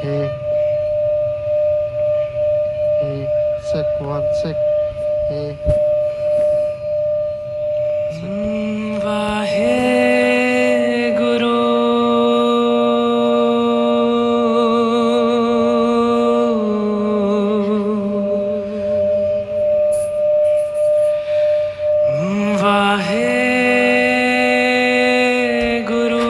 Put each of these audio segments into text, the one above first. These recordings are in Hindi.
Hey, hey, sec, 1 sec. Hey. Wahe Guru Wahe Guru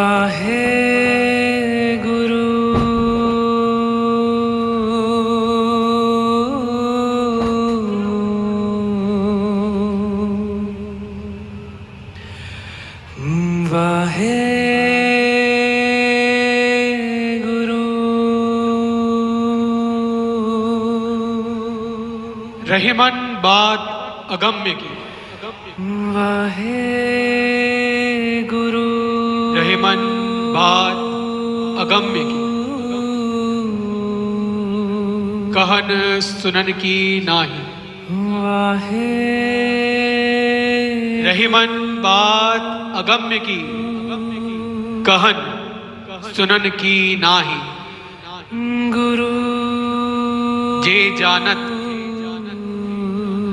Wahe Guru Wahe Guru Rahiman बात अगम्य की, वाहे गुरु रहीमन बात अगम्य की, कहन सुनन की नाही। वाहे रहीमन बात अगम्य की, कहन सुनन की नाही। गुरु जे जानत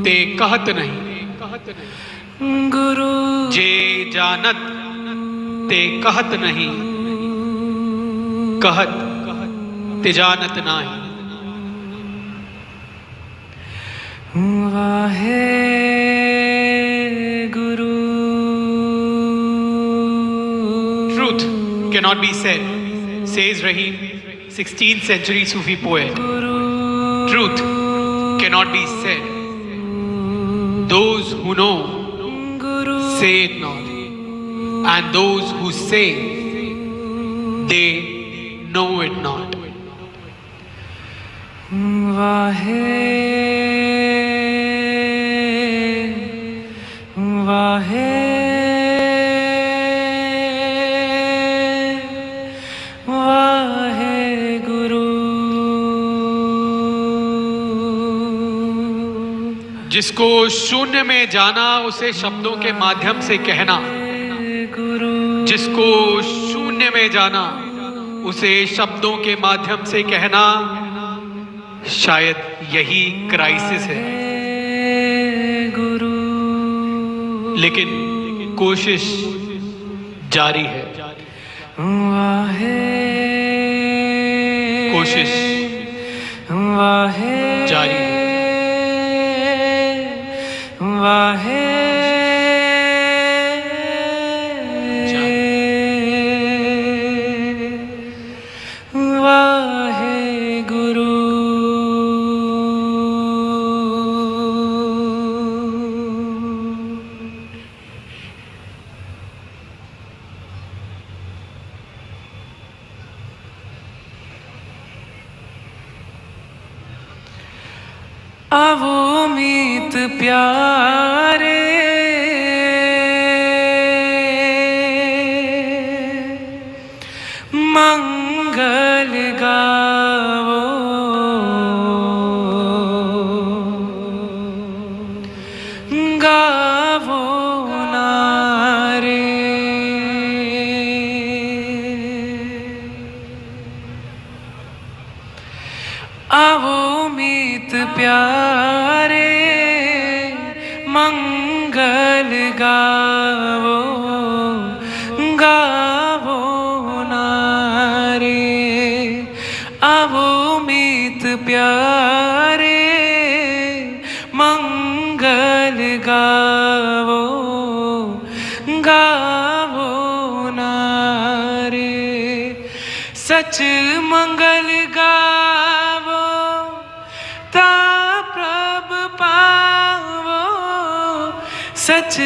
ते कहत नहीं, गुरु जे जानत ते कहत नहीं, कहत ते जानत नाही। Wahe Guru Truth cannot be said, says Rahim, 16th century Sufi poet. Truth cannot be said. Those who know say it not, and those who say they know it not. वाहे वाहे वाहे गुरु जिसको शून्य में जाना उसे शब्दों के माध्यम से कहना, गुरु जिसको शून्य में जाना उसे शब्दों के माध्यम से कहना, शायद यही क्राइसिस है। गुरु लेकिन कोशिश जारी है, वाहे कोशिश वाहे जारी है। वाहे वाहे गुरु आवो मीत प्यारे मंगल गावो गावो नारे आवो मीत प्यारे मंगल गावो गावो नारे आवो मीत प्यारे मंगल गावो गावो नारे सच मंगल गावो ता प्रभ पावो, सच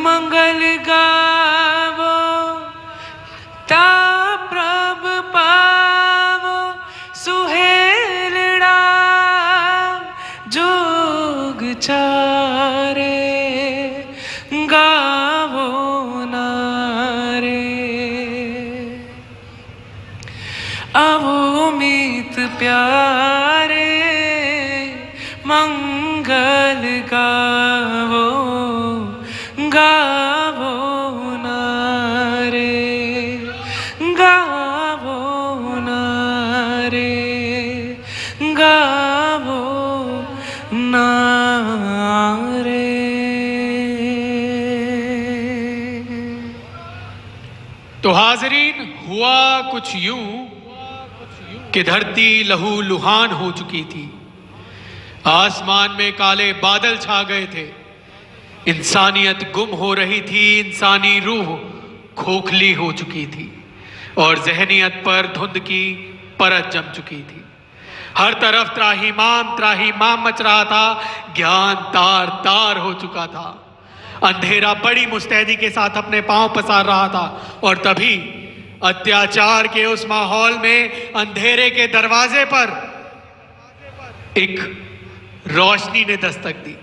मंगल गावो ता प्रभ पावो, सुहेलड़ा जोग चारे गावो नारे आवो मीत प्यारे मंगल गावो गावो ना रे, गावो ना रे, गावो ना रे। तो हाजरीन, हुआ कुछ यूं कि धरती लहू लुहान हो चुकी थी। आसमान में काले बादल छा गए थे। इंसानियत गुम हो रही थी, इंसानी रूह खोखली हो चुकी थी और जहनियत पर धुंध की परत जम चुकी थी। हर तरफ त्राहीमाम मच रहा था। ज्ञान तार तार हो चुका था। अंधेरा बड़ी मुस्तैदी के साथ अपने पांव पसार रहा था और तभी अत्याचार के उस माहौल में अंधेरे के दरवाजे पर एक रोशनी ने दस्तक दी।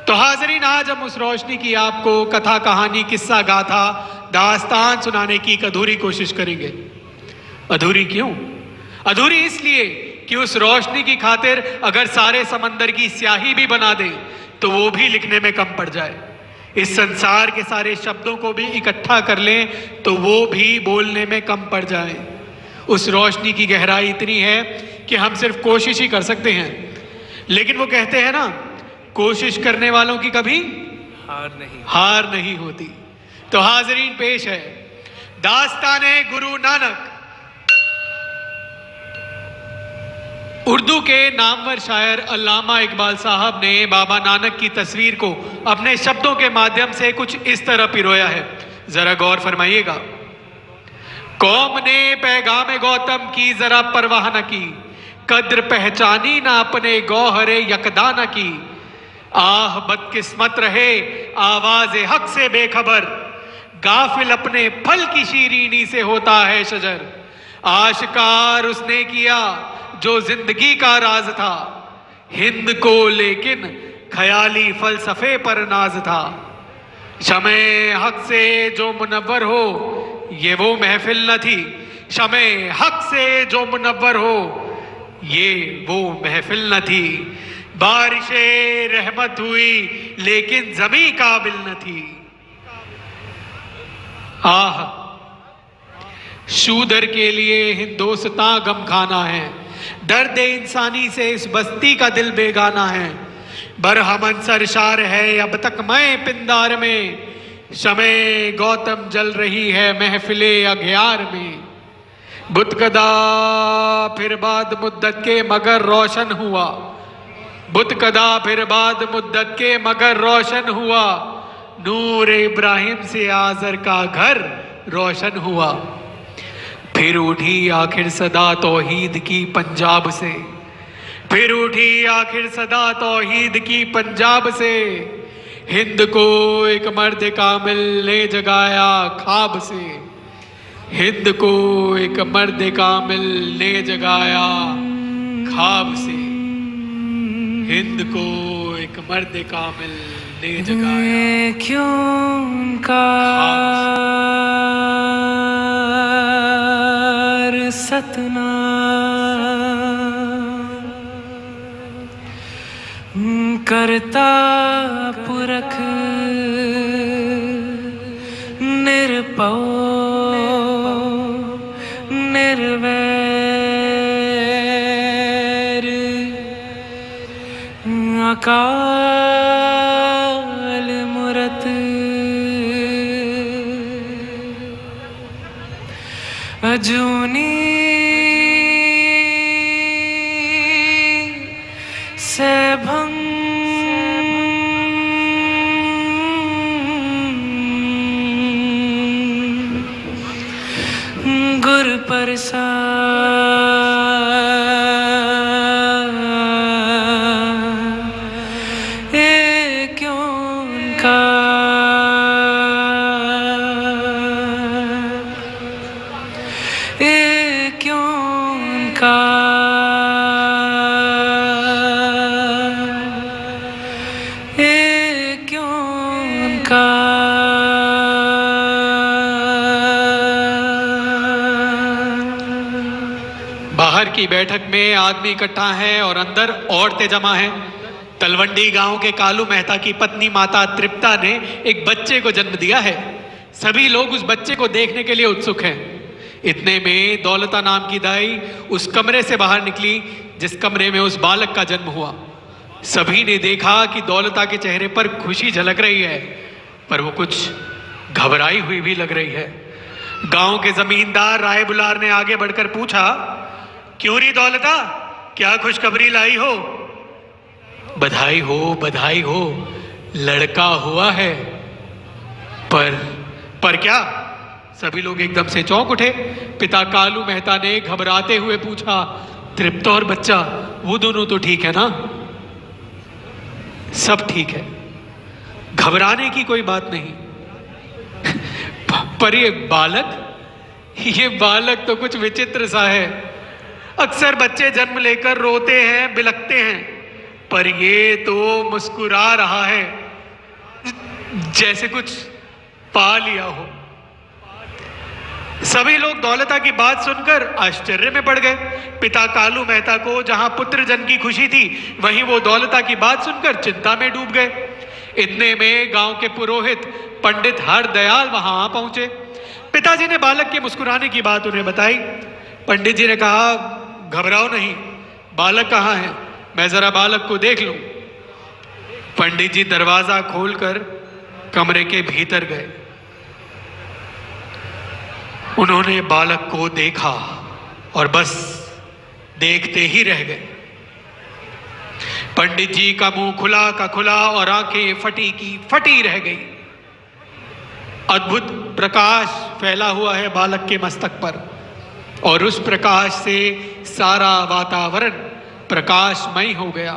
तो हाजरीन, आज हम उस रोशनी की आपको कथा कहानी किस्सा गाथा दास्तान सुनाने की एक अधूरी कोशिश करेंगे। अधूरी क्यों? अधूरी इसलिए कि उस रोशनी की खातिर अगर सारे समंदर की स्याही भी बना दें तो वो भी लिखने में कम पड़ जाए। इस संसार के सारे शब्दों को भी इकट्ठा कर लें तो वो भी बोलने में कम पड़ जाए। उस रोशनी की गहराई इतनी है कि हम सिर्फ कोशिश ही कर सकते हैं। लेकिन वो कहते हैं ना, कोशिश करने वालों की कभी हार नहीं होती। तो हाजरीन, पेश है दास्ताने गुरु नानक। उर्दू के नामवर शायर अल्लामा इकबाल साहब ने बाबा नानक की तस्वीर को अपने शब्दों के माध्यम से कुछ इस तरह पिरोया है, जरा गौर फरमाइएगा। कौम ने पैगाम गौतम की जरा परवाह न की, कद्र पहचानी ना अपने गौहरे यकदा न की। आह बदकिस्मत रहे आवाज हक से बेखबर, गाफिल अपने फल की शीरीनी से होता है शजर। आशिकार उसने किया जो जिंदगी का राज था, हिंद को लेकिन ख्याली फलसफे पर नाज था। शमे हक से जो मुनव्वर हो ये वो महफिल न थी, शमे हक से जो मुनव्वर हो ये वो महफिल न थी। बारिशे रहमत हुई लेकिन जमी काबिल न थी। आह, शूदर के लिए हिंदोस्तां गम खाना है, दर्द इंसानी से इस बस्ती का दिल बेगाना है। बरहमन सरशार है अब तक मैं पिंदार में, शमे गौतम जल रही है महफिले अघ्यार में। बुतकदा फिर बाद मुद्दत के मगर रोशन हुआ, बुतकदा फिर बाद मुद्दत के मगर रोशन हुआ। नूर इब्राहिम से आजर का घर रोशन हुआ। फिर उठी आखिर सदा तौहीद की पंजाब से, फिर उठी आखिर सदा तौहीद की पंजाब से। हिंद को एक मर्द कामिल ने जगाया ख्वाब से, हिंद को एक मर्द कामिल ने जगाया ख्वाब से। हिंद को एक मर्द कामिल ने जगाया। क्यों उनका सतना करता पुरख निर्पौ निर्वैर अकाल मूरत अजूनी सैभं गुर परसा बाहर की बैठक में आदमी इकट्ठा है और अंदर औरतें जमा हैं। तलवंडी गांव के कालू मेहता की पत्नी माता तृप्ता ने एक बच्चे को जन्म दिया है। सभी लोग उस बच्चे को देखने के लिए उत्सुक हैं। इतने में दौलता नाम की दाई उस कमरे से बाहर निकली जिस कमरे में उस बालक का जन्म हुआ। सभी ने देखा कि दौलता के चेहरे पर खुशी झलक रही है, पर वो कुछ घबराई हुई भी लग रही है। गांव के जमींदार राय बुलार ने आगे बढ़कर पूछा, क्यों री दौलता, क्या खुशखबरी लाई हो? बधाई हो, लड़का हुआ है। पर क्या? सभी लोग एकदम से चौंक उठे। पिता कालू मेहता ने घबराते हुए पूछा, तृप्त और बच्चा वो दोनों तो ठीक है ना? सब ठीक है, घबराने की कोई बात नहीं। पर ये बालक तो कुछ विचित्र सा है। अक्सर बच्चे जन्म लेकर रोते हैं, बिलखते हैं, पर ये तो मुस्कुरा रहा है जैसे कुछ पा लिया हो। सभी लोग दौलता की बात सुनकर आश्चर्य में पड़ गए। पिता कालू मेहता को जहां पुत्र जन्म की खुशी थी, वहीं वो दौलता की बात सुनकर चिंता में डूब गए। इतने में गांव के पुरोहित पंडित हरदयाल वहां आ पहुंचे। पिताजी ने बालक के मुस्कुराने की बात उन्हें बताई। पंडित जी ने कहा, घबराओ नहीं, बालक कहाँ है, मैं जरा बालक को देख लूं। पंडित जी दरवाजा खोलकर कमरे के भीतर गए। उन्होंने बालक को देखा और बस देखते ही रह गए। पंडित जी का मुंह खुला का खुला और आंखें फटी की फटी रह गई। अद्भुत प्रकाश फैला हुआ है बालक के मस्तक पर और उस प्रकाश से सारा वातावरण प्रकाशमय हो गया।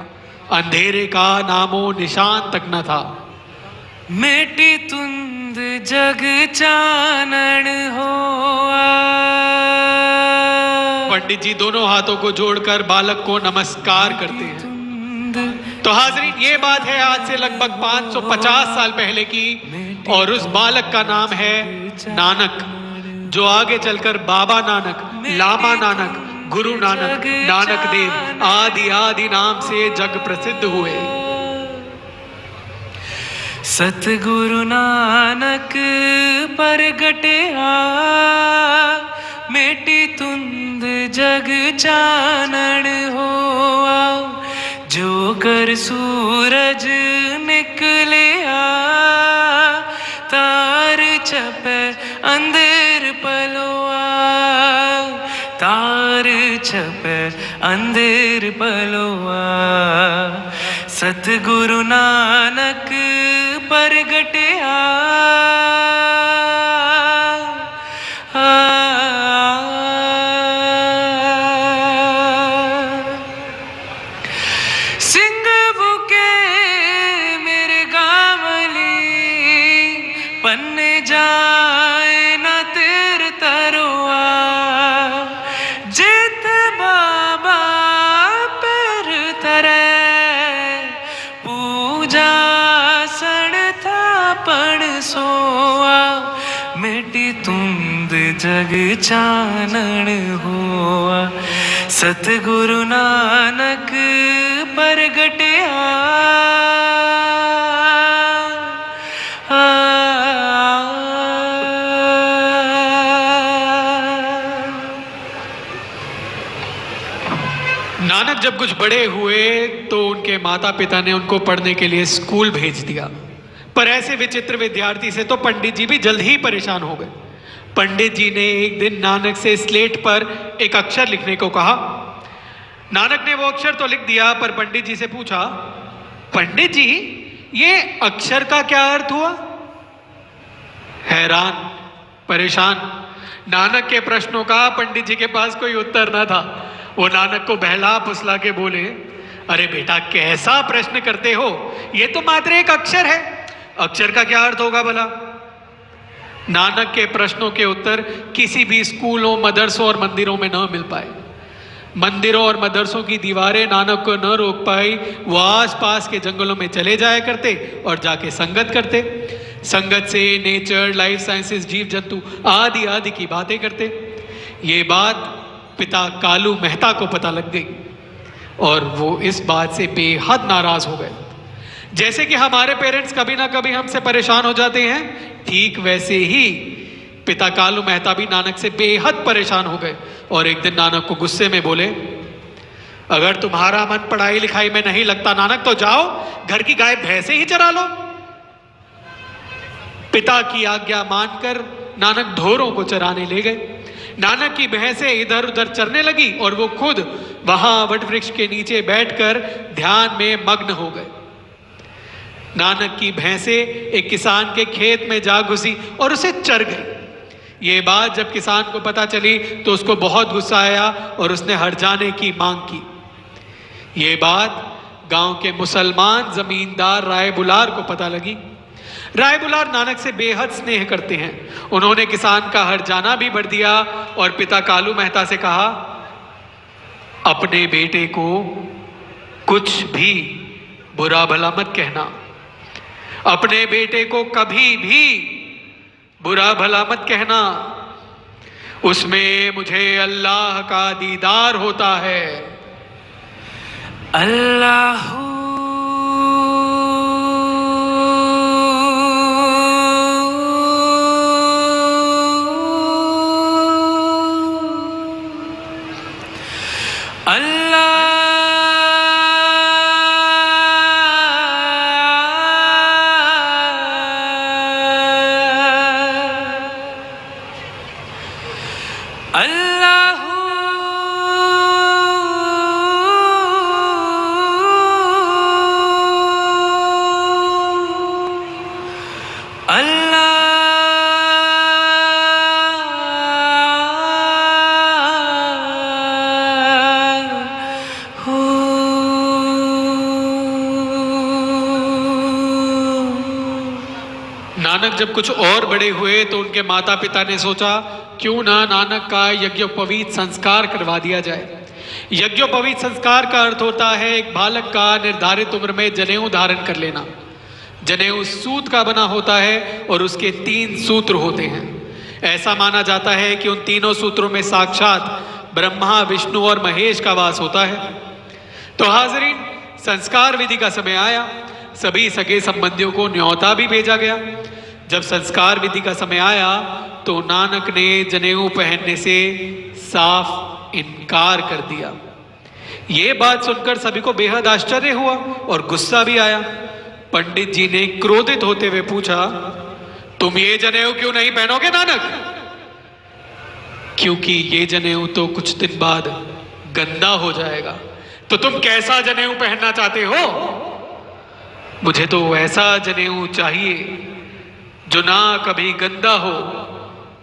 अंधेरे का नामो निशान तक न था। मेटी तुंद जग चानन होआ। पंडित जी दोनों हाथों को जोड़कर बालक को नमस्कार करते हैं। तो हाजरीन, ये बात है आज से लगभग 550 साल पहले की, और उस बालक का नाम है नानक, जो आगे चलकर बाबा नानक, लामा नानक, गुरु नानक, नानक देव आदि आदि नाम से जग प्रसिद्ध हुए। सतगुरु नानक परगटिया, मेटी तुंद जग चानन होआ। जो कर सूरज निकलिया, तार छपे अंधेर पलोआ। तार छपे अंधेर पलोआ। सतगुरु नानक परगटिया। सिंह बुके मेरे गावली, पन्ने जाए न तेर तरुआ। जित बाबा पर तरे, पूजा पण सोआ। मेटी तुंद जग चानन होआ। सतगुरु नानक परगटिया। नानक जब कुछ बड़े हुए तो उनके माता पिता ने उनको पढ़ने के लिए स्कूल भेज दिया। पर ऐसे विचित्र विद्यार्थी से तो पंडित जी भी जल्द ही परेशान हो गए। पंडित जी ने एक दिन नानक से स्लेट पर एक अक्षर लिखने को कहा। नानक ने वो अक्षर तो लिख दिया, पर पंडित जी से पूछा, पंडित जी ये अक्षर का क्या अर्थ हुआ? हैरान परेशान नानक के प्रश्नों का पंडित जी के पास कोई उत्तर न था। वो नानक को बहला फुसला के बोले, अरे बेटा कैसा प्रश्न करते हो, ये तो मात्र एक अक्षर है, अक्षर का क्या अर्थ होगा भला? नानक के प्रश्नों के उत्तर किसी भी स्कूलों, मदरसों और मंदिरों में न मिल पाए। मंदिरों और मदरसों की दीवारें नानक को न रोक पाई। वो आस पास के जंगलों में चले जाया करते और जाके संगत करते। संगत से नेचर, लाइफ साइंसेस, जीव जंतु आदि आदि की बातें करते। ये बात पिता कालू मेहता को पता लग गई और वो इस बात से बेहद नाराज हो गए। जैसे कि हमारे पेरेंट्स कभी ना कभी हमसे परेशान हो जाते हैं, ठीक वैसे ही पिता कालू मेहता भी नानक से बेहद परेशान हो गए और एक दिन नानक को गुस्से में बोले, अगर तुम्हारा मन पढ़ाई लिखाई में नहीं लगता नानक, तो जाओ घर की गाय भैंसे ही चरा लो। पिता की आज्ञा मानकर नानक ढोरों को चराने ले गए। नानक की भैंसें इधर उधर चरने लगी और वो खुद वहां वट वृक्ष के नीचे बैठकर ध्यान में मग्न हो गए। नानक की भैंसें एक किसान के खेत में जा घुसी और उसे चर गई। ये बात जब किसान को पता चली तो उसको बहुत गुस्सा आया और उसने हट जाने की मांग की। ये बात गांव के मुसलमान जमींदार राय बुलार को पता लगी। राय बुलार नानक से बेहद स्नेह करते हैं। उन्होंने किसान का हट जाना भी बढ़ दिया और पिता कालू मेहता से कहा, अपने बेटे को कुछ भी बुरा भला मत कहना, अपने बेटे को कभी भी बुरा भला मत कहना, उसमें मुझे अल्लाह का दीदार होता है। अल्लाह नानक जब कुछ और बड़े हुए तो उनके माता पिता ने सोचा, क्यों ना नानक का यज्ञोपवीत संस्कार करवा दिया जाए। यज्ञोपवीत संस्कार का अर्थ होता है एक बालक का निर्धारित उम्र में जनेऊ धारण कर लेना। जनेऊ सूत का बना होता है और उसके 3 सूत्र होते हैं। ऐसा माना जाता है कि उन तीनों सूत्रों में साक्षात ब्रह्मा, विष्णु और महेश का वास होता है। तो हाजरीन, संस्कार विधि का समय आया। सभी सगे संबंधियों को न्योता भी भेजा गया। जब संस्कार विधि का समय आया तो नानक ने जनेऊ पहनने से साफ इनकार कर दिया। ये बात सुनकर सभी को बेहद आश्चर्य हुआ और गुस्सा भी आया। पंडित जी ने क्रोधित होते हुए पूछा, तुम ये जनेऊ क्यों नहीं पहनोगे नानक? क्योंकि ये जनेऊ तो कुछ दिन बाद गंदा हो जाएगा। तो तुम कैसा जनेऊ पहनना चाहते हो? मुझे तो ऐसा जनेऊ चाहिए जो ना कभी गंदा हो,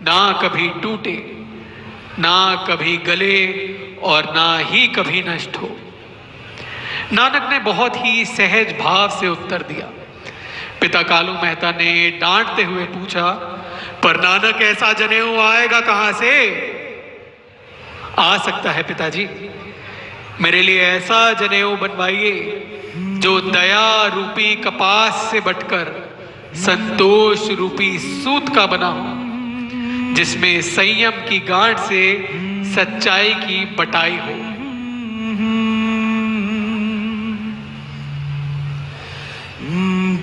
ना कभी टूटे, ना कभी गले और ना ही कभी नष्ट हो। नानक ने बहुत ही सहज भाव से उत्तर दिया। पिता कालू मेहता ने डांटते हुए पूछा, पर नानक ऐसा जनेऊ आएगा कहां से? आ सकता है पिताजी, मेरे लिए ऐसा जनेऊ बनवाइए जो दया रूपी कपास से बटकर संतोष रूपी सूत का बना हो, जिसमें संयम की गांठ से सच्चाई की बटाई हो।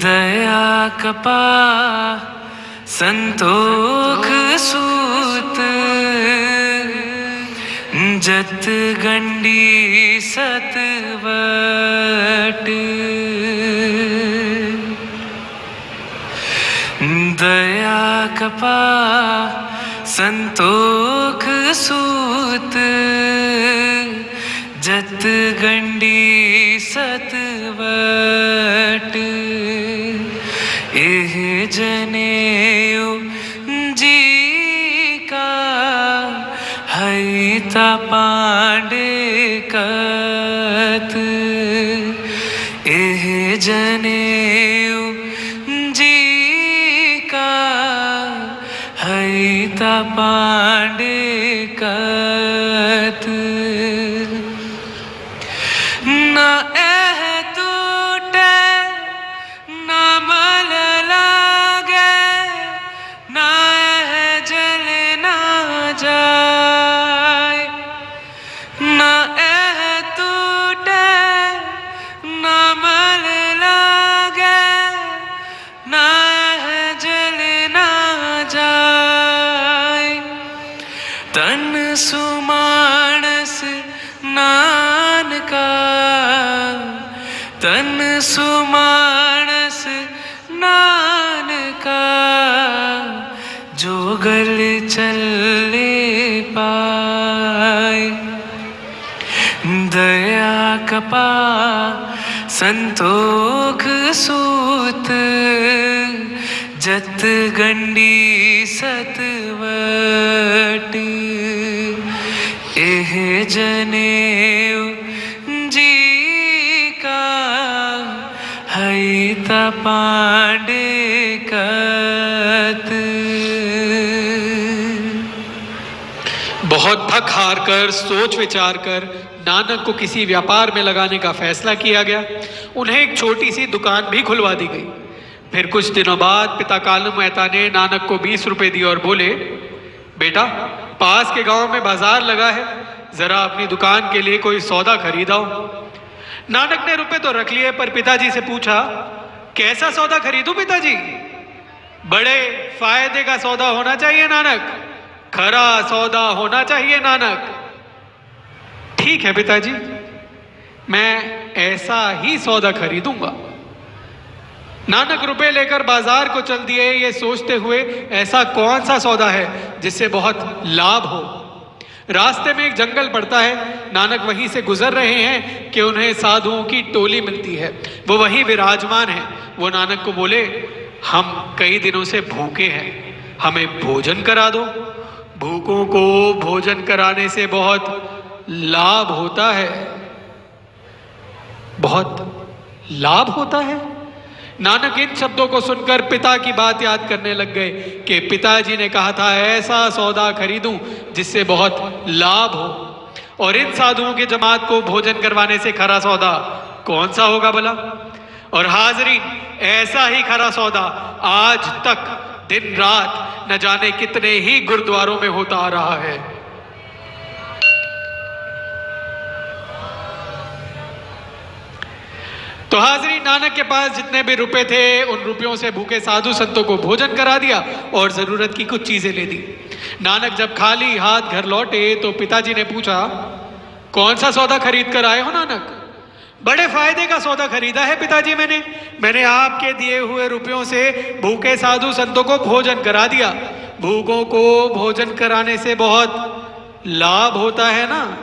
दया कपा संतोख सूत, जत गंडी सतवट। दया कपा संतोख सूत, जत गंडी सतवट। एह जनेऊ जी का हईता पांडे कत। एह जनेऊ जी का हईता पांडे कत। ना एह टूटे ना मल लागे, ना एह जल ना जाए। ना एह टूटे ना मल लागे, सुमानस नानका जो गल चले पाए। दया कपा संतोख सूत जत गंडी सतवट। एह जनेऊ जी का हई तपांडे कत। बहुत थक हार कर सोच विचार कर नानक को किसी व्यापार में लगाने का फैसला किया गया। उन्हें एक छोटी सी दुकान भी खुलवा दी गई। फिर कुछ दिनों बाद पिता कालू मेहता ने नानक को 20 रुपए दिए और बोले, बेटा पास के गांव में बाजार लगा है, जरा अपनी दुकान के लिए कोई सौदा खरीदाओ। नानक ने रुपए तो रख लिए, पर पिताजी से पूछा, कैसा सौदा खरीदूं पिताजी? बड़े फायदे का सौदा होना चाहिए नानक, खरा सौदा होना चाहिए नानक। ठीक है पिताजी, मैं ऐसा ही सौदा खरीदूंगा। नानक रुपए लेकर बाजार को चल दिए, ये सोचते हुए ऐसा कौन सा सौदा है जिससे बहुत लाभ हो। रास्ते में एक जंगल पड़ता है। नानक वहीं से गुजर रहे हैं कि उन्हें साधुओं की टोली मिलती है। वो वहीं विराजमान है। वो नानक को बोले, हम कई दिनों से भूखे हैं, हमें भोजन करा दो। भूखों को भोजन कराने से बहुत लाभ होता है। बहुत लाभ होता है। नानक इन शब्दों को सुनकर पिता की बात याद करने लग गए कि पिताजी ने कहा था ऐसा सौदा खरीदूं जिससे बहुत लाभ हो। और इन साधुओं की जमात को भोजन करवाने से खरा सौदा कौन सा होगा भला? और हाजरीन, ऐसा ही खरा सौदा आज तक दिन रात न जाने कितने ही गुरुद्वारों में होता आ रहा है। तो हाजरी, नानक के पास जितने भी रुपए थे उन रुपयों से भूखे साधु संतों को भोजन करा दिया और जरूरत की कुछ चीजें ले दी। नानक जब खाली हाथ घर लौटे तो पिताजी ने पूछा, कौन सा सौदा खरीद कर आए हो नानक? बड़े फायदे का सौदा खरीदा है पिताजी, मैंने आपके दिए हुए रुपयों से भूखे साधु संतों को भोजन करा दिया। भूखों को भोजन कराने से बहुत लाभ होता है ना।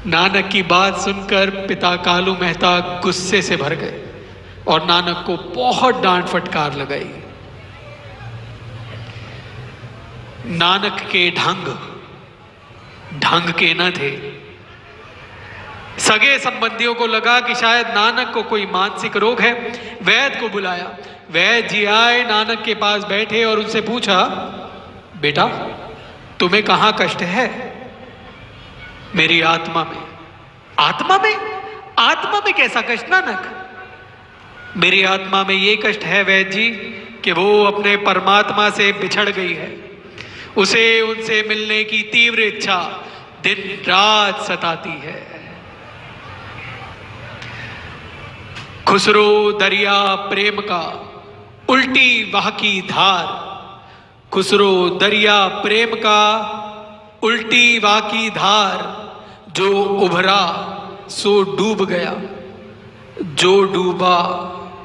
नानक की बात सुनकर पिता कालू मेहता गुस्से से भर गए और नानक को बहुत डांट फटकार लगाई। नानक के ढंग के न थे। सगे संबंधियों को लगा कि शायद नानक को कोई मानसिक रोग है। वैद्य को बुलाया। वैद्य जी आए, नानक के पास बैठे और उनसे पूछा, बेटा तुम्हें कहां कष्ट है? मेरी आत्मा में। आत्मा में कैसा कष्ट नानक? मेरी आत्मा में ये कष्ट है वैद्य जी कि वो अपने परमात्मा से बिछड़ गई है। उसे उनसे मिलने की तीव्र इच्छा दिन रात सताती है। खुसरो दरिया प्रेम का उल्टी बहकी धार। खुसरो दरिया प्रेम का उल्टी बहकी धार। जो उभरा सो डूब गया, जो डूबा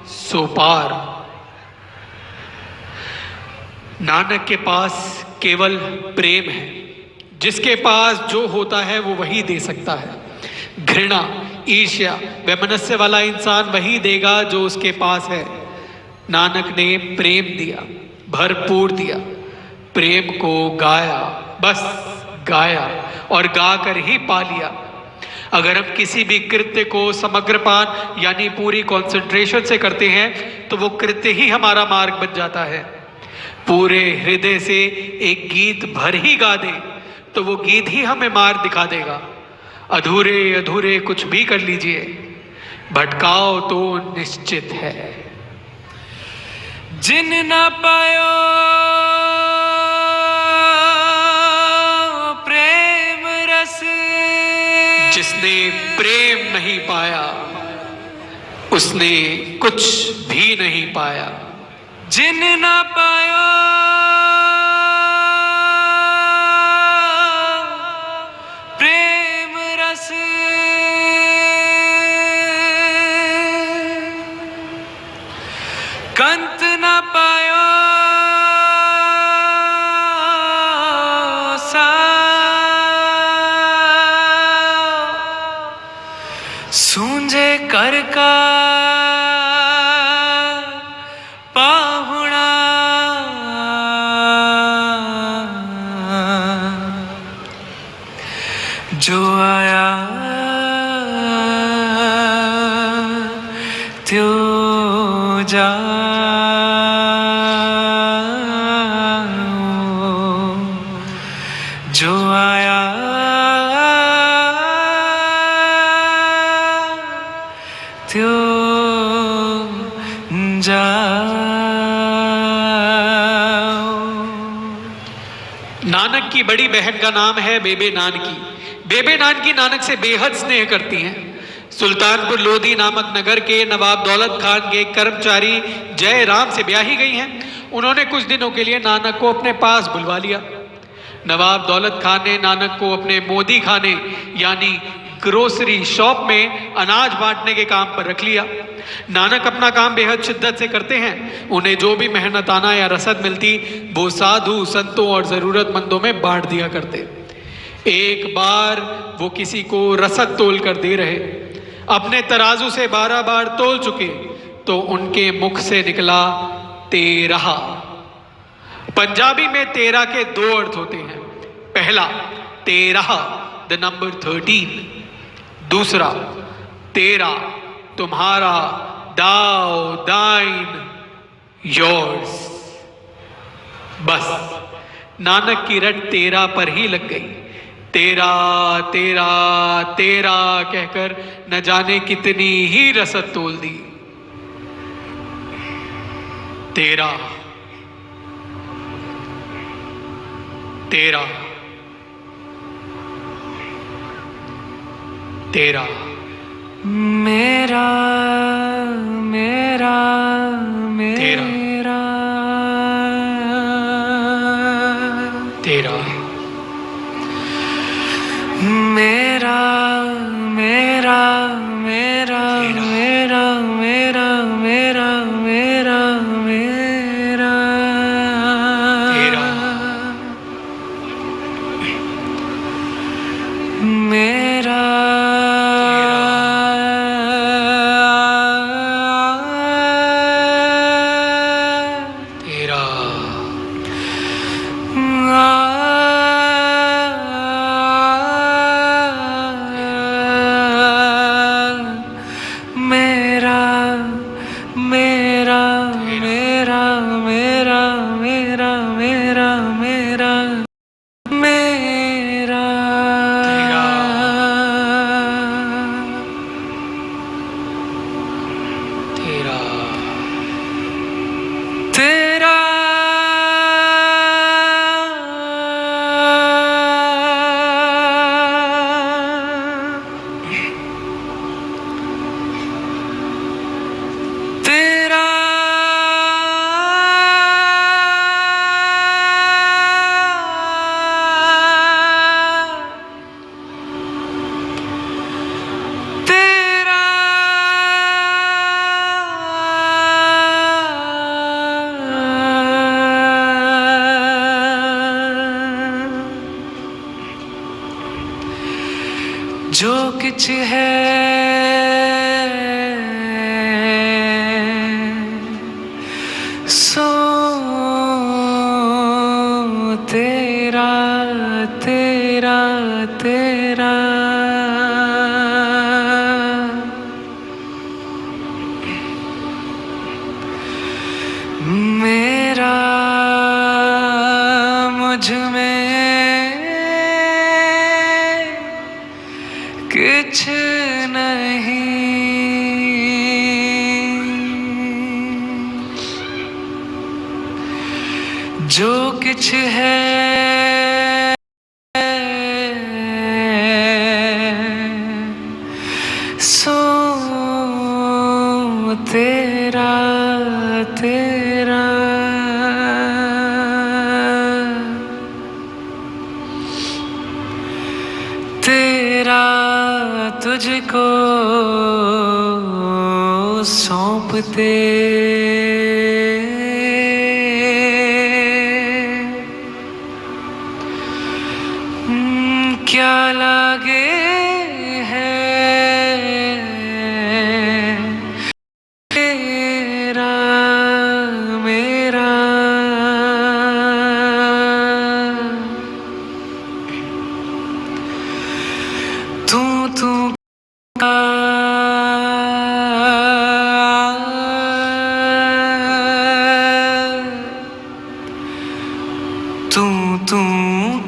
सो पार। नानक के पास केवल प्रेम है। जिसके पास जो होता है वो वही दे सकता है। घृणा, ईर्ष्या व मनस्य वाला इंसान वही देगा जो उसके पास है। नानक ने प्रेम दिया, भरपूर दिया। प्रेम को गाया, बस गाया और गाकर ही पा लिया। अगर हम किसी भी कृत्य को समग्रपान यानी पूरी कंसंट्रेशन से करते हैं तो वो कृत्य ही हमारा मार्ग बन जाता है। पूरे हृदय से एक गीत भर ही गा दे तो वो गीत ही हमें मार्ग दिखा देगा। अधूरे अधूरे कुछ भी कर लीजिए, भटकाव तो निश्चित है। जिन ना पायो प्रेम रस, जिसने प्रेम नहीं पाया उसने कुछ भी नहीं पाया। जिन ना पायो प्रेम रस, घर का पाहुणा जो आया त्यो जा जो आया त्यो जा। नानक की बड़ी बहन का नाम है बेबे नानकी। बेबे नानकी नानक से बेहद स्नेह करती हैं। सुल्तानपुर लोधी नामक नगर के नवाब दौलत खान के एक कर्मचारी जय राम से ब्याही गई हैं। उन्होंने कुछ दिनों के लिए नानक को अपने पास बुलवा लिया। नवाब दौलत खान ने नानक को अपने मोदी खाने यानी ग्रोसरी शॉप में अनाज बांटने के काम पर रख लिया। नानक अपना काम बेहद शिद्दत से करते हैं। उन्हें जो भी मेहनताना या रसद मिलती वो साधु संतों और ज़रूरतमंदों में बांट दिया करते। एक बार वो किसी को रसद तोल कर दे रहे, अपने तराजू से 12 बार तोल चुके तो उनके मुख से निकला 13। पंजाबी में 13 के 2 अर्थ होते हैं। पहला 13 द नंबर 13, दूसरा 13 तुम्हारा, दाओ दाइन योर्स। बस नानक की रट 13 पर ही लग गई। 13 13 13 कहकर न जाने कितनी ही रसद तोल दी। 13 13 13 मेरा मेरा मेरा 13 मेरा मेरा मेरा मेरा मेरा मेरा मेरा मेरा 13 मेरा जो कुछ है सो तेरा तेरा तेरा। मेरा मुझ में कुछ नहीं, जो कुछ है सो तेरा तेरा। तेरा तुझको सौंपते क्या लागे है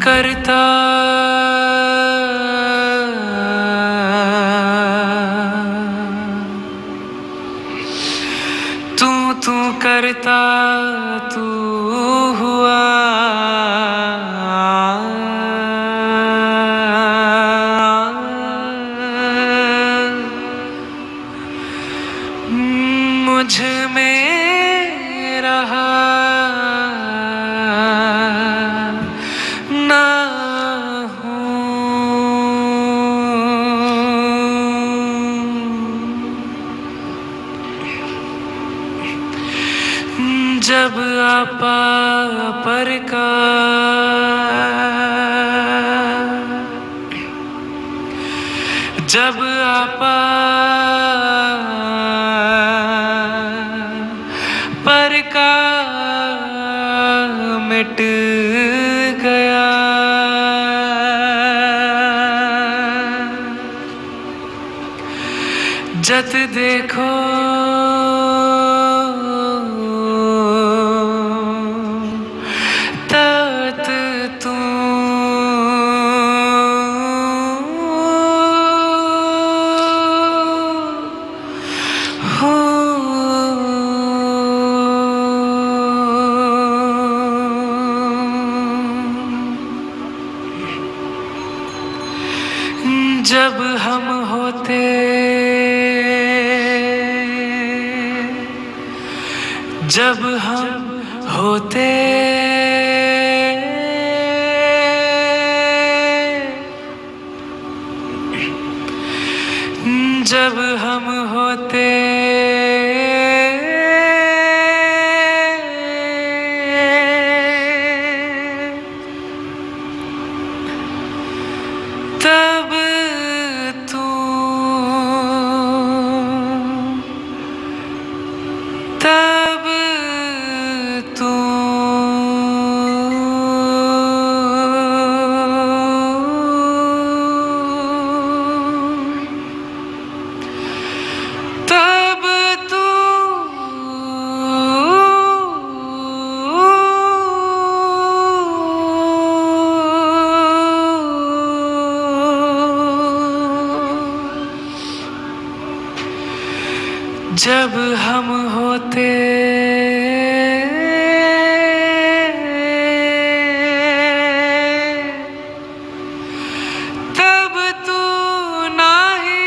करता तू करता तू हुआ मुझ में रहा ना जब आपा पर का जब आपा पर का मिट गया जत देखो तत तू हो जब हम होते जब हम होते जब हम होते तब तू तब तू तब तू जब हम होते तब तू नाही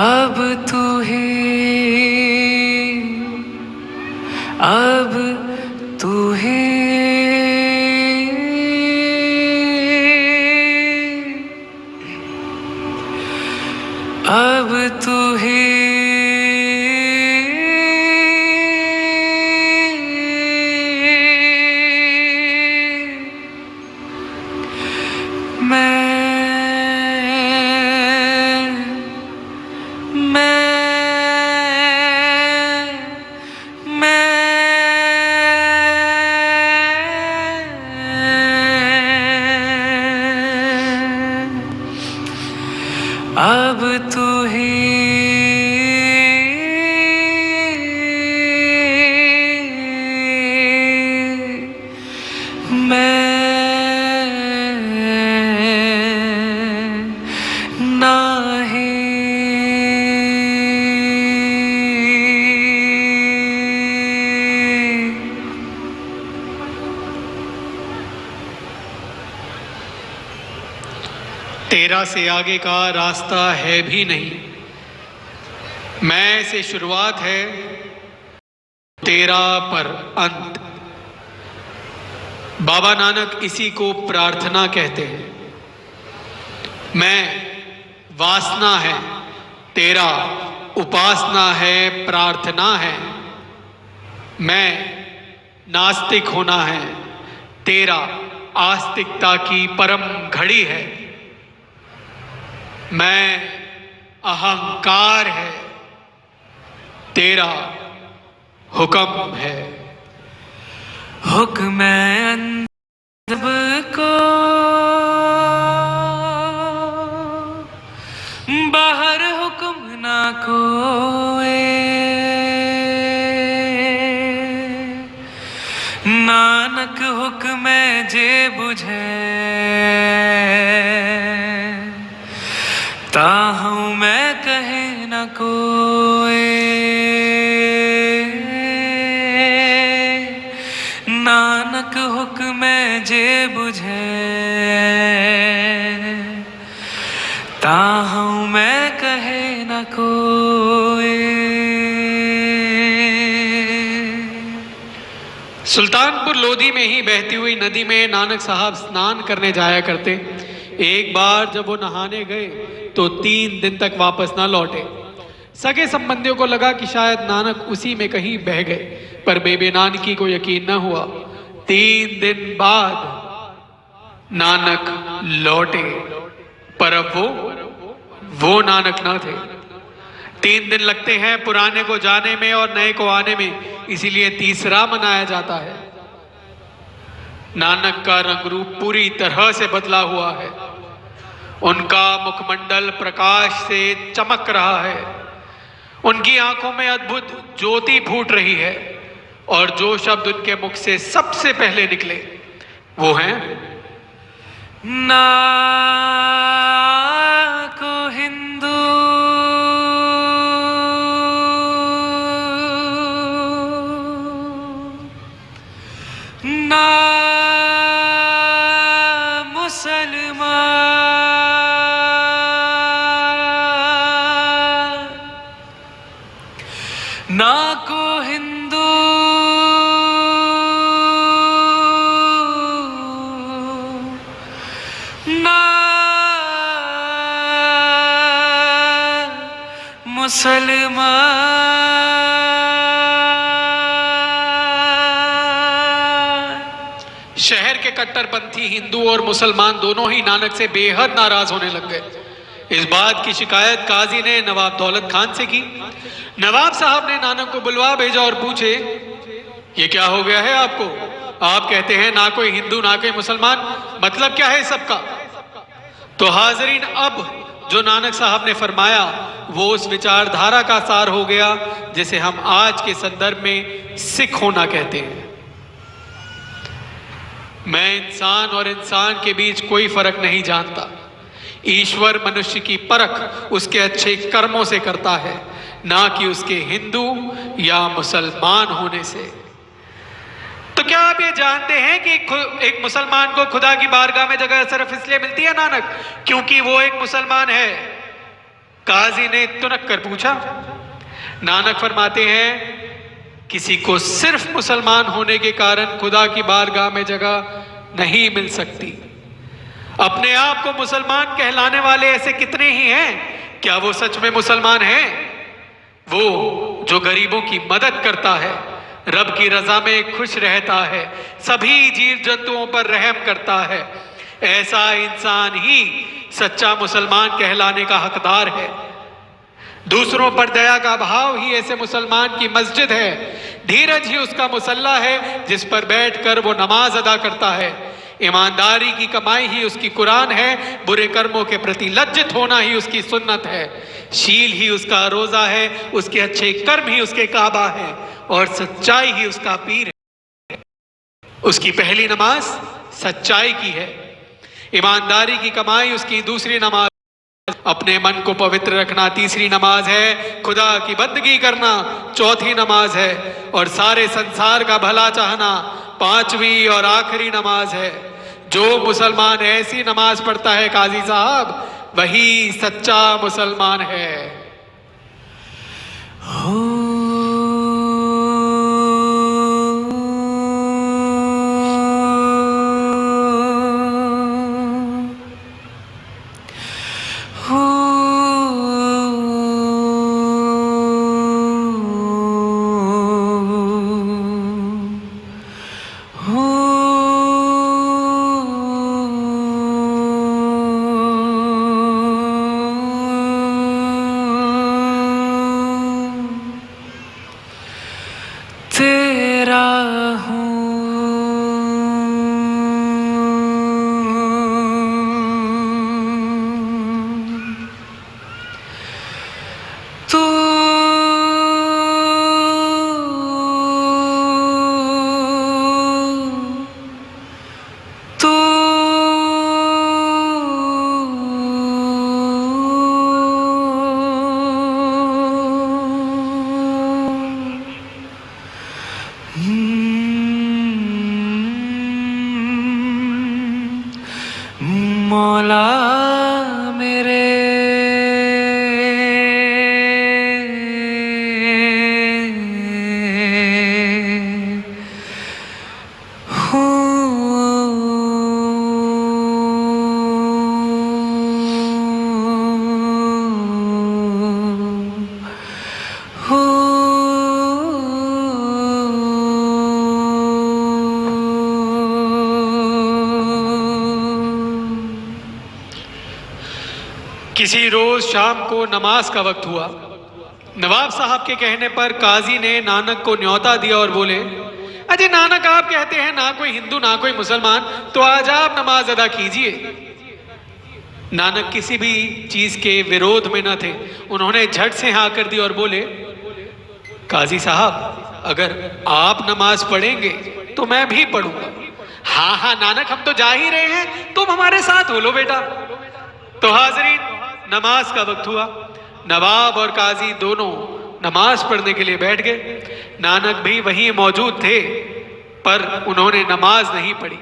अब तू ही अब तू ही अब तू ही अब तू ही मैं नाही तेरा से आगे का रास्ता है भी नहीं, मैं से शुरुआत है, तेरा पर अंत। बाबा नानक इसी को प्रार्थना कहते हैं। मैं वासना है, तेरा उपासना है, प्रार्थना है। मैं नास्तिक होना है, तेरा आस्तिकता की परम घड़ी है। मैं अहंकार है, तेरा हुक्म है। हुक्म अंदब को नानक हुक्म जे बुझे ताहूँ मैं कहे न कोई। नानक हुक्म जे बुझे ताहूँ मैं कहे न कोई। सुल्तानपुर लोधी में ही बहती हुई नदी में नानक साहब स्नान करने जाया करते। एक बार जब वो नहाने गए तो 3 दिन तक वापस ना लौटे। सगे संबंधियों को लगा कि शायद नानक उसी में कहीं बह गए, पर बेबे नानकी को यकीन न हुआ। 3 दिन बाद नानक लौटे, पर अब वो नानक ना थे। 3 दिन लगते हैं पुराने को जाने में और नए को आने में, इसीलिए तीसरा मनाया जाता है। नानक का रंग रूप पूरी तरह से बदला हुआ है। उनका मुखमंडल प्रकाश से चमक रहा है। उनकी आंखों में अद्भुत ज्योति फूट रही है और जो शब्द उनके मुख से सबसे पहले निकले वो हैं ना को हिंदू ना मुसलमान, ना को हिंदू ना मुसलमान। शहर के कट्टरपंथी हिंदू और मुसलमान दोनों ही नानक से बेहद नाराज होने लग गए। इस बात की शिकायत काजी ने नवाब दौलत खान से की। नवाब साहब ने नानक को बुलवा भेजा और पूछे, ये क्या हो गया है आपको? आप कहते हैं ना कोई हिंदू ना कोई मुसलमान, मतलब क्या है सबका? तो हाजरीन, अब जो नानक साहब ने फरमाया वो उस विचारधारा का सार हो गया जिसे हम आज के संदर्भ में सिख होना कहते हैं। मैं इंसान और इंसान के बीच कोई फर्क नहीं जानता। ईश्वर मनुष्य की परख उसके अच्छे कर्मों से करता है, ना कि उसके हिंदू या मुसलमान होने से। तो क्या आप ये जानते हैं कि एक मुसलमान को खुदा की बारगाह में जगह सिर्फ इसलिए मिलती है नानक क्योंकि वो एक मुसलमान है? काजी ने तुनक कर पूछा। नानक फरमाते हैं, किसी को सिर्फ मुसलमान होने के कारण खुदा की बारगाह में जगह नहीं मिल सकती। अपने आप को मुसलमान कहलाने वाले ऐसे कितने ही हैं, क्या वो सच में मुसलमान हैं? वो जो गरीबों की मदद करता है, रब की रजा में खुश रहता है, सभी जीव जंतुओं पर रहम करता है, ऐसा इंसान ही सच्चा मुसलमान कहलाने का हकदार है। दूसरों पर दया का भाव ही ऐसे मुसलमान की मस्जिद है। धीरज ही उसका मुसल्ला है जिस पर बैठकर वो नमाज अदा करता है। ईमानदारी की कमाई ही उसकी कुरान है। बुरे कर्मों के प्रति लज्जित होना ही उसकी सुन्नत है। शील ही उसका रोजा है। उसके अच्छे कर्म ही उसके काबा है और सच्चाई ही उसका पीर है। उसकी पहली नमाज सच्चाई की है। ईमानदारी की कमाई उसकी दूसरी नमाज। अपने मन को पवित्र रखना तीसरी नमाज है। खुदा की बंदगी करना चौथी नमाज है और सारे संसार का भला चाहना पांचवी और आखिरी नमाज है। जो मुसलमान ऐसी नमाज पढ़ता है काजी साहब, वही सच्चा मुसलमान है। तेरा हूँ तू मौला मेरे किसी रोज शाम को नमाज का वक्त हुआ। नवाब साहब के कहने पर काजी ने नानक को न्योता दिया और बोले, अजय नानक, आप कहते हैं ना कोई हिंदू ना कोई मुसलमान, तो आज आप नमाज अदा कीजिए। नानक किसी भी चीज के विरोध में न थे। उन्होंने झट से हाँ कर दी और बोले, काजी साहब, अगर आप नमाज पढ़ेंगे तो मैं भी पढ़ूंगा। हाँ हाँ नानक, हम तो जा ही रहे हैं, तुम हमारे साथ हो लो बेटा। तो हाजरीन, नमाज का वक्त हुआ। नवाब और काजी दोनों नमाज पढ़ने के लिए बैठ गए। नानक भी वहीं मौजूद थे, पर उन्होंने नमाज नहीं पढ़ी।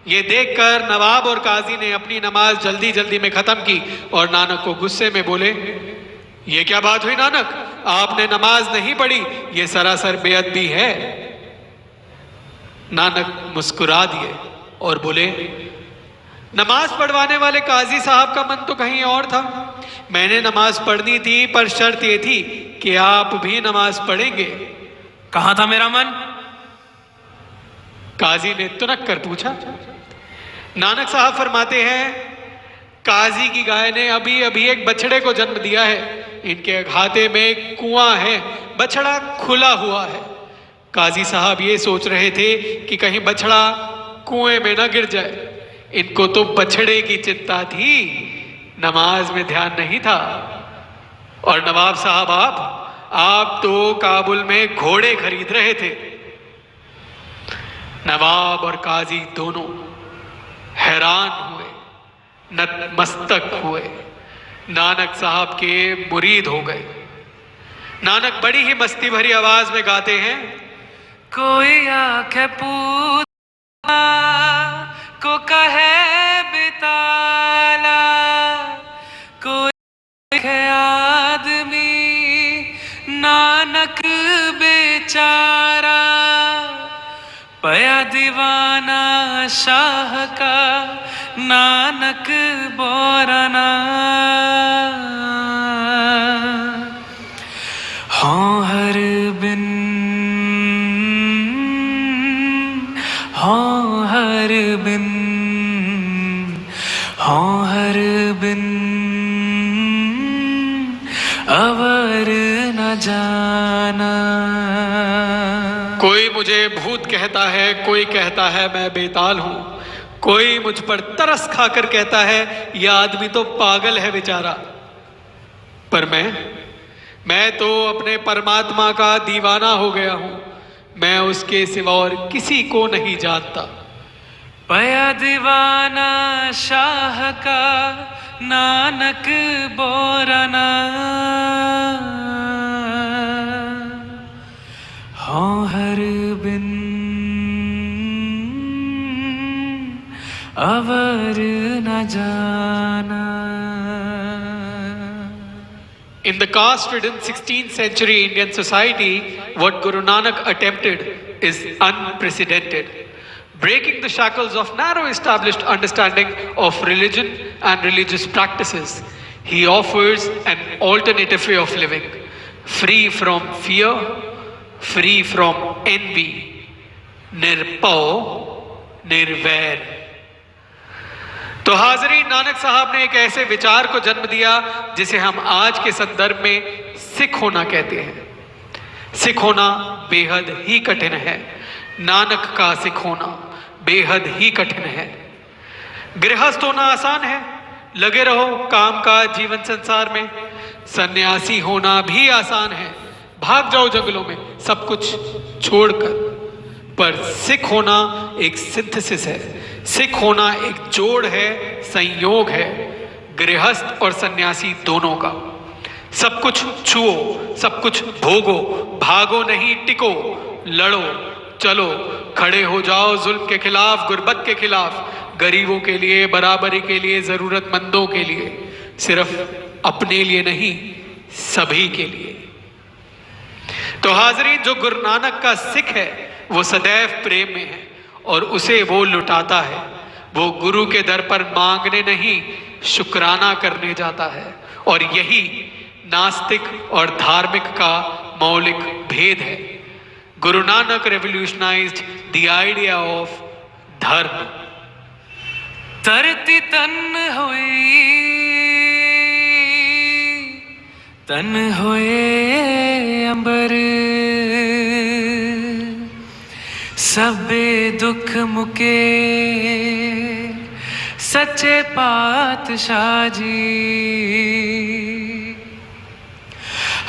ये देखकर नवाब और काजी ने अपनी नमाज जल्दी जल्दी में खत्म की और नानक को गुस्से में बोले, ये क्या बात हुई नानक, आपने नमाज नहीं पढ़ी, ये सरासर बेअदबी है। नानक मुस्कुरा दिए और बोले, नमाज पढ़वाने वाले काजी साहब का मन तो कहीं और था। मैंने नमाज पढ़नी थी, पर शर्त ये थी कि आप भी नमाज पढ़ेंगे। कहाँ था मेरा मन? काजी ने तुनक कर पूछा। नानक साहब फरमाते हैं, काजी की गाय ने अभी अभी एक बछड़े को जन्म दिया है। इनके खाते में एक कुआं है, बछड़ा खुला हुआ है। काजी साहब ये सोच रहे थे कि कहीं बछड़ा कुएं में न गिर जाए। इनको तो बछड़े की चिंता थी, नमाज में ध्यान नहीं था। और नवाब साहब, आप तो काबुल में घोड़े खरीद रहे थे। नवाब और काजी दोनों हैरान हुए, नतमस्तक हुए, नानक साहब के मुरीद हो गए। नानक बड़ी ही मस्ती भरी आवाज में गाते हैं, कोई आंखें पूछा को कहे बिताला, कोई है आदमी नानक बेचारा, पया दीवाना शाह का नानक बोरना। हों हर बिन, हों हर बिन, हों हर बिन अवर न जाना। कोई मुझे भूत कहता है, कोई कहता है मैं बेताल हूं, कोई मुझ पर तरस खाकर कहता है यह आदमी तो पागल है बेचारा। पर मैं तो अपने परमात्मा का दीवाना हो गया हूं। मैं उसके सिवा और किसी को नहीं जानता। पया दीवाना शाह का नानक बोरना। हों हर बिन अवर न जाना। In the caste-ridden 16th century Indian society, what Guru Nanak attempted is unprecedented. Breaking the shackles of narrow established understanding of religion and religious practices, he offers an alternative way of living, free from fear, free from envy, nirpao, nirvair. तो हाजरीन, नानक साहब ने एक ऐसे विचार को जन्म दिया जिसे हम आज के संदर्भ में सिख होना कहते हैं। सिख होना बेहद ही कठिन है। नानक का सिख होना बेहद ही कठिन है। गृहस्थ होना आसान है, लगे रहो काम का जीवन संसार में। सन्यासी होना भी आसान है, भाग जाओ जंगलों में सब कुछ छोड़कर। पर सिख होना एक सिंथेसिस है, सिख होना एक जोड़ है, संयोग है, गृहस्थ और सन्यासी दोनों का। सब कुछ छुओ, सब कुछ भोगो, भागो नहीं टिको, लड़ो, चलो, खड़े हो जाओ जुल्म के खिलाफ, गुर्बत के खिलाफ, गरीबों के लिए, बराबरी के लिए, जरूरतमंदों के लिए, सिर्फ अपने लिए नहीं, सभी के लिए। तो हाजरीन, जो गुरु नानक का सिख है वो सदैव प्रेम में है और उसे वो लुटाता है। वो गुरु के दर पर मांगने नहीं, शुक्राना करने जाता है। और यही नास्तिक और धार्मिक का मौलिक भेद है। Guru Nanak रेवोल्यूशनाइज्ड the idea of धर्म। धरती तन होए अंबर, सबे दुख मुके सच्चे पातशाह जी।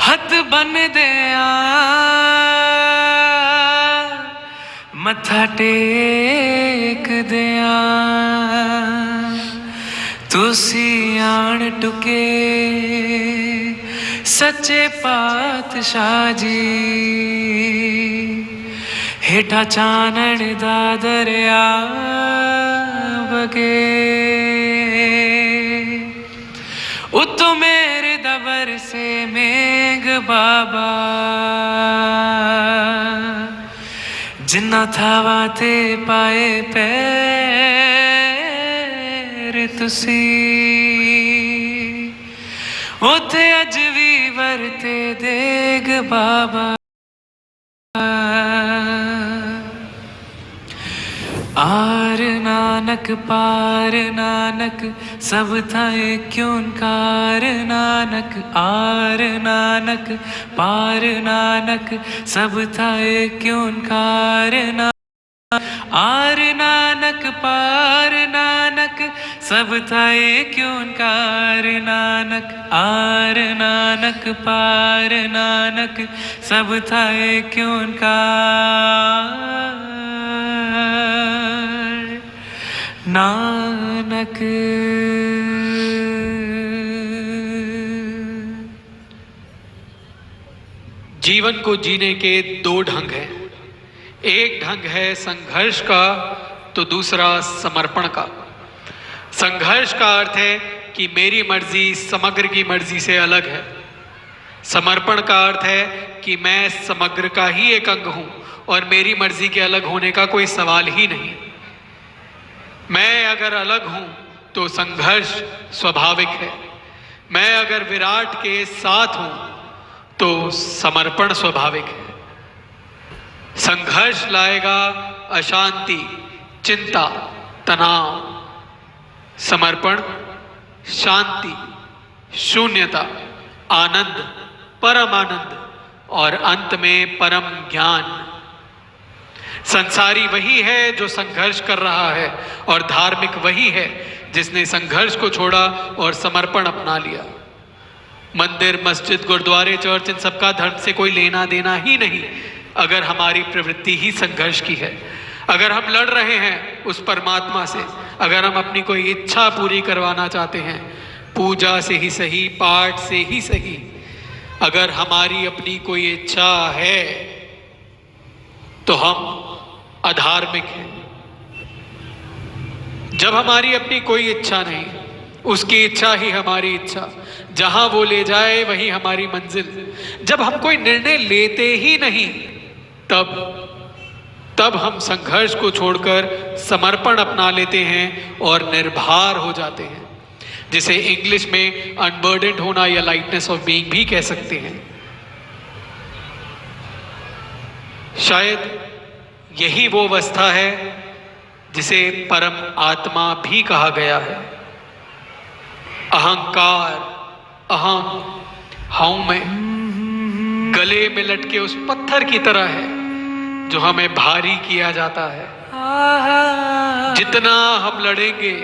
हथ बन दिया मथा टेक दिया, तुसी आन टुके सच्चे पातशाह जी। हेठा चानण दा दरिया बगे, उतो मेरे दबर से मेघ बाबा। जिन्ना थावा ते पाए पैर तुसी, उथे अज भी वरते देग बाबा। आर नानक पार नानक सब थाए क्यों कार नानक। आर नानक पार नानक सब थाए क्यों कार नानक। आर नानक पार नानक सब थाए क्यों कार नानक। आर नानक पार नानक सब थाए क्यों कार नानक। जीवन को जीने के दो ढंग हैं। एक ढंग है संघर्ष का, तो दूसरा समर्पण का। संघर्ष का अर्थ है कि मेरी मर्जी समग्र की मर्जी से अलग है। समर्पण का अर्थ है कि मैं समग्र का ही एक अंग हूं और मेरी मर्जी के अलग होने का कोई सवाल ही नहीं। मैं अगर अलग हूं तो संघर्ष स्वाभाविक है। मैं अगर विराट के साथ हूं तो समर्पण स्वाभाविक है। संघर्ष लाएगा अशांति, चिंता, तनाव। समर्पण शांति, शून्यता, आनंद, परम आनंद और अंत में परम ज्ञान। संसारी वही है जो संघर्ष कर रहा है और धार्मिक वही है जिसने संघर्ष को छोड़ा और समर्पण अपना लिया। मंदिर, मस्जिद, गुरुद्वारे, चर्च, इन सबका धर्म से कोई लेना देना ही नहीं, अगर हमारी प्रवृत्ति ही संघर्ष की है। अगर हम लड़ रहे हैं उस परमात्मा से, अगर हम अपनी कोई इच्छा पूरी करवाना चाहते हैं, पूजा से ही सही, पाठ से ही सही, अगर हमारी अपनी कोई इच्छा है तो हम अधार्मिक हैं। जब हमारी अपनी कोई इच्छा नहीं, उसकी इच्छा ही हमारी इच्छा, जहां वो ले जाए वही हमारी मंजिल। जब हम कोई निर्णय लेते ही नहीं, तब हम संघर्ष को छोड़कर समर्पण अपना लेते हैं और निर्भर हो जाते हैं, जिसे इंग्लिश में अनबर्डन्ड होना या लाइटनेस ऑफ बीइंग भी कह सकते हैं। शायद यही वो अवस्था है जिसे परम आत्मा भी कहा गया है। अहंकार, अहम, हूं मैं, गले में लटके उस पत्थर की तरह है जो हमें भारी किया जाता है। जितना हम लड़ेंगे,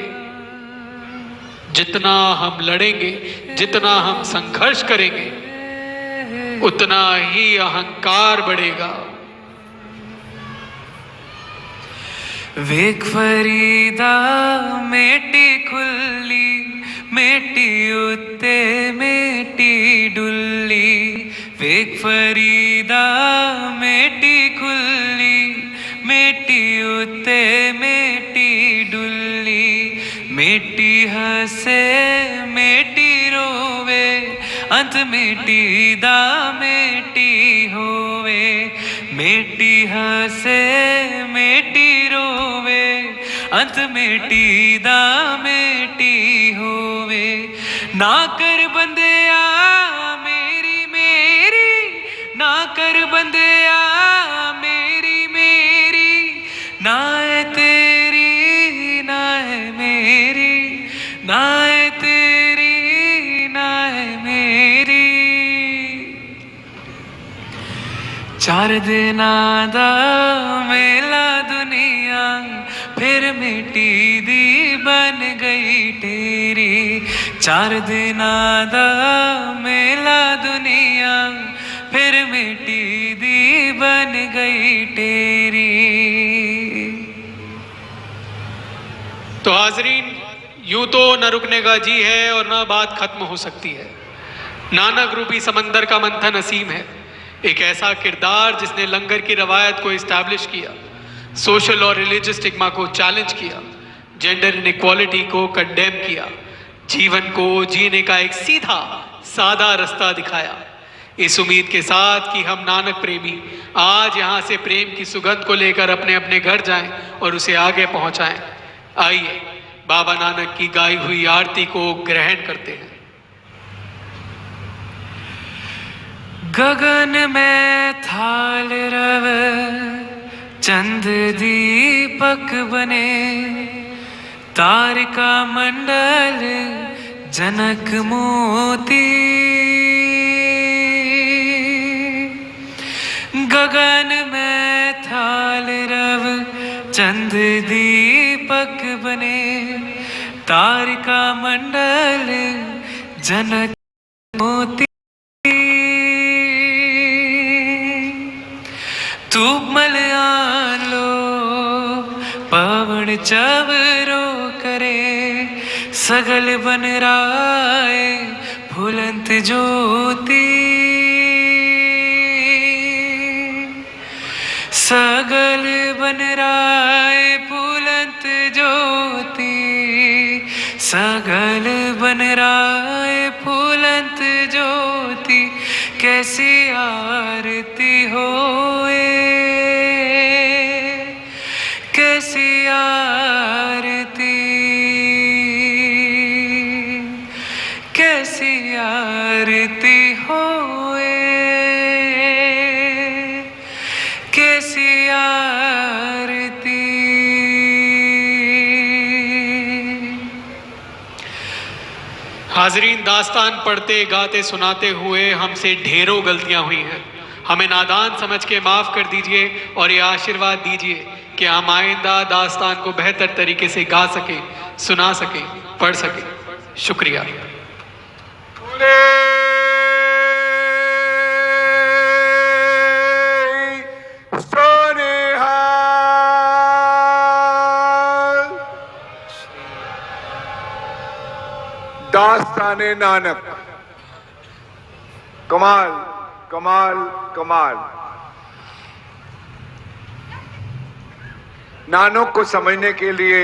जितना हम संघर्ष करेंगे, उतना ही अहंकार बढ़ेगा। वेख फरीदा मेटी खुली, मेटी उत्ते मेटी डुल्ली। वेख फरीदा मेटी खुली, मेटी उत्ते मेटी डुल्ली। मेटी हसे मेटी रोवे अंत मेटी दा मेटी होवे मेटी हसे मेटी रोवे अंत मेटी दा मेटी होवे ना कर बंदिया मेरी मेरी ना कर बंदिया मेरी मेरी ना है तेरी ना है मेरी ना है तेरी ना है मेरी चार दिना दा मेला दुनिया फिर मिट्टी दी बन गई तेरी चार दिना दा मेला दुनिया फिर मिट्टी दी बन गई तेरी। तो हाजरीन, यूं तो न रुकने का जी है और न बात खत्म हो सकती है। नानक रूपी समंदर का मंथन असीम है। एक ऐसा किरदार जिसने लंगर की रवायत को इस्टेब्लिश किया, सोशल और रिलीजियस स्टिग्मा को चैलेंज किया, जेंडर इनइक्वालिटी को कंडेम किया, जीवन को जीने का एक सीधा सादा रास्ता दिखाया। इस उम्मीद के साथ कि हम नानक प्रेमी आज यहाँ से प्रेम की सुगंध को लेकर अपने अपने घर जाएं और उसे आगे पहुंचाएं, आइए बाबा नानक की गाई हुई आरती को ग्रहण करते हैं। गगन में थाल रव चंद दीपक बने तारिका मंडल जनक मोती गगन में थाल रव चंद दीपक बने तारिका मंडल जनक मोती तूप मलयान लो पवन चवरो करे सगल बन राय फुलंत ज्योति सगल बन राय फुलंत ज्योति सगल बन राय फुलंत ज्योति कैसी आरती होए कैसी आरती कैसी आरती होए कैसी आरती। हाजरीन, दास्तान पढ़ते गाते सुनाते हुए हमसे ढेरों गलतियां हुई हैं। हमें नादान समझ के माफ़ कर दीजिए और ये आशीर्वाद दीजिए कि हम आइंदा दास्तान को बेहतर तरीके से गा सकें, सुना सकें, पढ़ सकें। शुक्रिया। दास्ताने नानक, कमाल कमाल कमाल। नानक को समझने के लिए